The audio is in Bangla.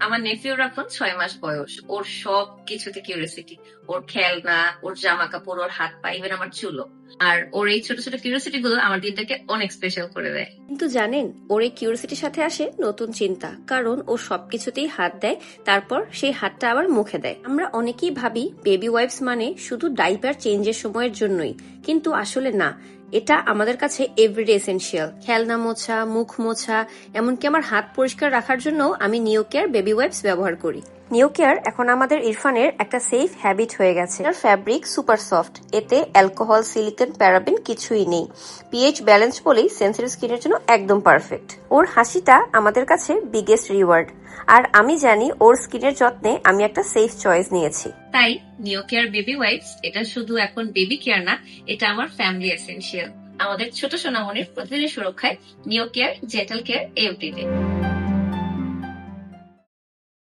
আমার নেফিউর এখন 6 মাস বয়স। ওর সব কিছুতে কিউরিয়াসিটি, ওর খেলনা, ওর জামা কাপড়, ওর হাত পা, ইভেন আমার চুলও। আর ওর এই ছোট ছোট কিউরিয়াসিটি গুলো আমার দিনটাকে অনেক স্পেশাল করে দেয়। কিন্তু জানেন, ওর এই কিউরিয়াসিটির সাথে আসে নতুন চিন্তা, কারণ ও সবকিছুতেই হাত দেয়, তারপর সেই হাতটা আবার মুখে দেয়। আমরা অনেকেই ভাবি বেবি ওয়াইপস মানে শুধু ডাইপার চেঞ্জের সময়ের জন্যই, কিন্তু আসলে না। এটা আমাদের কাছে এভরিডে এসেনশিয়াল। খেলনা মোছা, মুখ মোছা, এমনকি আমার হাত পরিষ্কার রাখার জন্য আমি নিও কেয়ার বেবি ওয়াইপস ব্যবহার করি। নিও কেয়ার এখন আমাদের ইরফানের একটা সেফ হ্যাবিট হয়ে গেছে। এর ফ্যাব্রিক সুপার সফট, এতে অ্যালকোহল, সিলিকন, প্যারাবেন কিছুই নেই। পিএইচ ব্যালেন্স বলেই সেন্সিটিভ স্কিনের জন্য একদম পারফেক্ট। ওর হাসিটা আমাদের কাছে বিগেস্ট রিওয়ার্ড, আর আমি জানি ওর স্কিনের যত্নে আমি একটা সেফ চয়েস নিয়েছি। তাই নিও কেয়ার বেবি ওয়াইপস এটা শুধু এখন বেবি কেয়ার না, এটা আমার ফ্যামিলি এসেনশিয়াল। আমাদের ছোট সোনামনির প্রতিদিনের সুরক্ষায় নিও কেয়ার জেন্টাল কেয়ার এভরিডে।